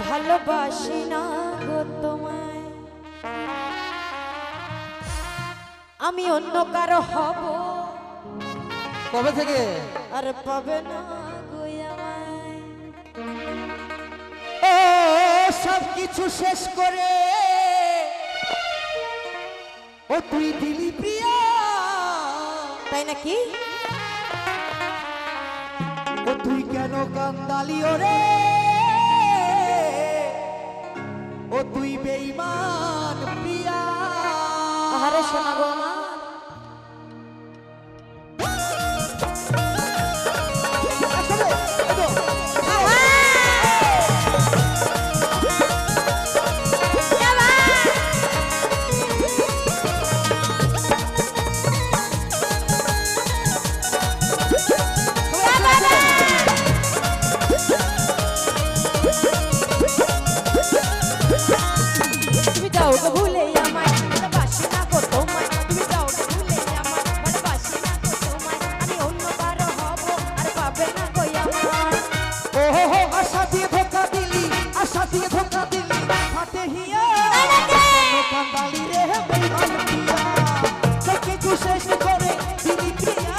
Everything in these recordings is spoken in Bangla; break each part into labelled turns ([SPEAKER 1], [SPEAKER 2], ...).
[SPEAKER 1] ভালোবাসি না গো তোমায়, আমি অন্য কারো হব
[SPEAKER 2] কবে থেকে?
[SPEAKER 1] আর পাবে না গো আমায়।
[SPEAKER 2] ও সব কিছু শেষ করে ও তুই দিলি প্রিয়া,
[SPEAKER 1] তাই নাকি?
[SPEAKER 2] ও তুই কেন কান্দালি ওরে, ও তুই বেঈমান প্রিয়া।
[SPEAKER 1] আহারে শোনা গো মা, তুমি যাও গো ভুলে আমায়, ভালোবাসি না গো তোমায়। তুমি যাও গো ভুলে আমায়, ভালোবাসি না গো তোমায়। আমি অন্য কারো হব আর পাবে না গো আমায়।
[SPEAKER 2] ও হো হো আশা দিয়ে ধোকা দিলি, আশা দিয়ে ধোকা দিলি, ফাটে হিয়া কেন কান্দালি রে বেঈমান প্রিয়া। সব কিছু শেষ করে দিলি প্রিয়া,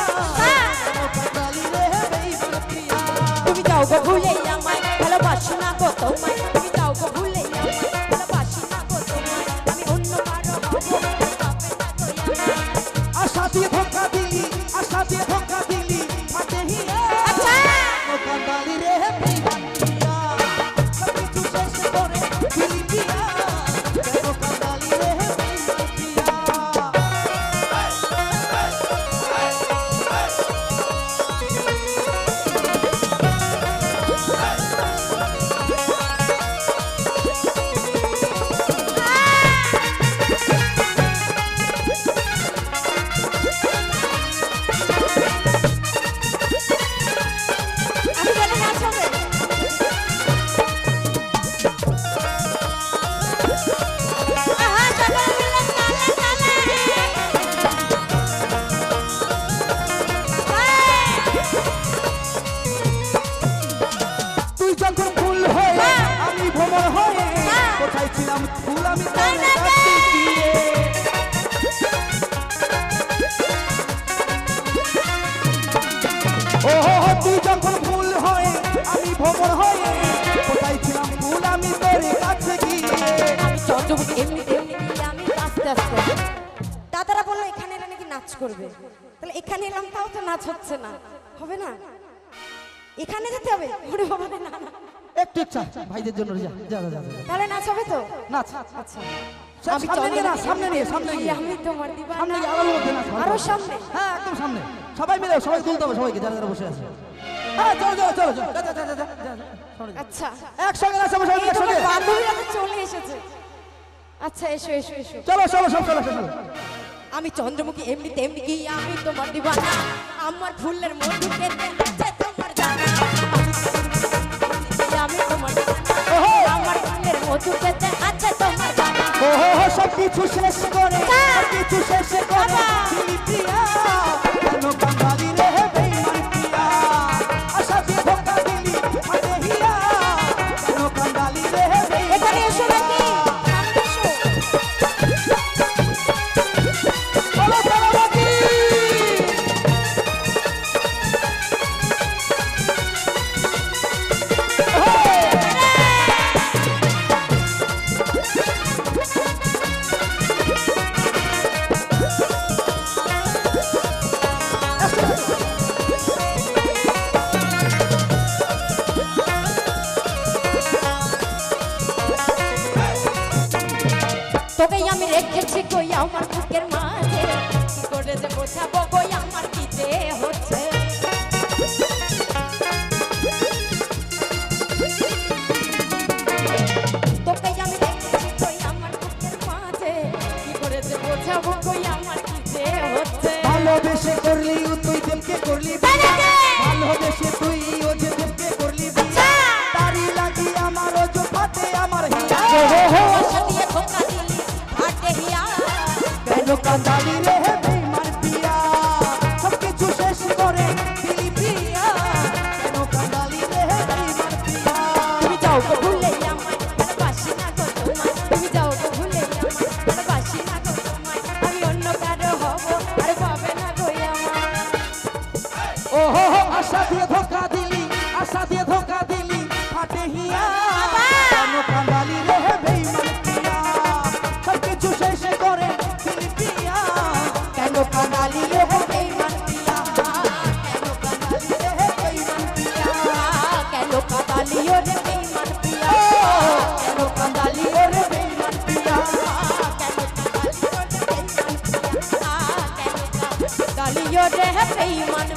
[SPEAKER 2] কেন কান্দালি রে বেঈমান প্রিয়া।
[SPEAKER 1] তুমি যাও গো ভুলে আমায়, ভালোবাসি না গো তোমায়। তুমি যাও গো ভুলে আমায়, ভালোবাসি না গো তোমায়। আমি অন্য কারো হব আর পাবে না গো আমায়।
[SPEAKER 2] আশা দিয়ে ধোকা দিলি, আশা দিয়ে ধোকা দিলি, ফাটে হিয়া কেন কান্দালি রে বেঈমান প্রিয়া। সব কিছু শেষ করে দিলি প্রিয়া, কেন কান্দালি রে বেঈমান প্রিয়া।
[SPEAKER 1] আমি গেলে নাচ হবে। আহা চলো মিলে তালে তালে।
[SPEAKER 2] তুই যখন ফুল হয়ে আমি ভ্রমর হয়ে, কোথায় ছিলাম ফুল আমি তোর কাছে ফিরে। ও হো হো তুই যখন ফুল হয়ে আমি ভ্রমর হয়ে, কোথায় ছিলাম ফুল আমি তোর কাছে গিয়ে।
[SPEAKER 1] আমি চন্দ্রমুখী এমনি তেমনি গিয়ে আমি আস্তে আস্তে। দাদারা বললো এখানে এরা নাকি নাচ করবে, তাহলে এখানে এলাম তাও তো নাচ হচ্ছে না, হবে না? এখানে যেতে হবে? ওরে বাবা রে, না না,
[SPEAKER 2] একটু ইচ্ছা ভাইদের জন্য যা যা যা যা যা।
[SPEAKER 1] তাহলে নাচ হবে তো?
[SPEAKER 2] নাচ
[SPEAKER 1] আচ্ছা
[SPEAKER 2] আমি সামনে নিয়ে না, সামনে নিয়ে, সামনে গিয়ে,
[SPEAKER 1] আমি তোমার দিবানা।
[SPEAKER 2] সামনে গিয়ে আলোর মধ্যে নাচ,
[SPEAKER 1] আরো সামনে।
[SPEAKER 2] হ্যাঁ একদম সামনে। সবাই মিলে সবাই তুলতে হবে সবাইকে, যারা যারা বসে আছে। হ্যাঁ চলো চলো চলো চলো, যা যা যা যা যা, যা, সামনে যা।
[SPEAKER 1] আচ্ছা
[SPEAKER 2] একসঙ্গে নাচাবো সবাই
[SPEAKER 1] এই তোমার
[SPEAKER 2] একসঙ্গে।
[SPEAKER 1] বান্ধবীরা তো চলে এসেছে। আচ্ছা এসো এসো এসো।
[SPEAKER 2] চলো চলো সব চলো চলো।
[SPEAKER 1] আমি চন্দ্রমুখী এমনি তেমনি গিয়ে আমি তোমার দিবানা। আমার ফুলের মধু খেতে আছে তোমার জানা। আমি তোমার দিবানা, আমার ফুলের মধু খেতে আছে তোমার জানা।
[SPEAKER 2] ও হো হো সব কিছু শেষ করে, সব কিছু শেষ করে দিলি প্রিয়া, কেন কান্দালি রে বেঈমান প্রিয়া। আশা দিয়ে ধোকা দিলি, ফাটে হিয়া কেন কান্দালি রে বেঈমান
[SPEAKER 1] এখানে এসো নাকি? সামনে এসো।
[SPEAKER 2] চলো চলো বাকি।
[SPEAKER 1] তোকে আমি রেখেছি কই আমার বুকের মাঝে, কি করে যে বোঝাবো কই আমার কি যে হচ্ছে। তোকে আমি রেখেছি কই আমার বুকের মাঝে, কি করে যে বোঝাবো কই আমার কি যে হচ্ছে।
[SPEAKER 2] ভালোবেসে করলি ও তুই দেবকে করলি বিয়া, ভালোবেসে তুই ও যে দেবকে করলি বিয়া, তারি লাগি আমার ও যে ফাটে আমার হিয়া।
[SPEAKER 1] আশা দিয়ে ধোকা দিলি, ফাটে হিয়া।
[SPEAKER 2] কেন কান্দালি রে বেঈমান প্রিয়া, সব কিছু শেষ করে দিলি প্রিয়া, কেন কান্দালি রে বেঈমান প্রিয়া।
[SPEAKER 1] তুমি যাও গো ভুলে আমার,
[SPEAKER 2] দিয়ে ধোকা দিলি আশা দিয়ে ধোকা দিলি ফাটে হিয়া কেন কাঁদালি রে বেঈমান পিয়া সব কিছু শেষ করে দিলি পিয়া কেন কাঁদালি রে বেঈমান পিয়া
[SPEAKER 1] কেন কাঁদালি রে বেঈমান পিয়া কেন কাঁদালি রে বেঈমান পিয়া কেন কাঁদালি রে বেঈমান পিয়া কেন কাঁদালি রে বেঈমান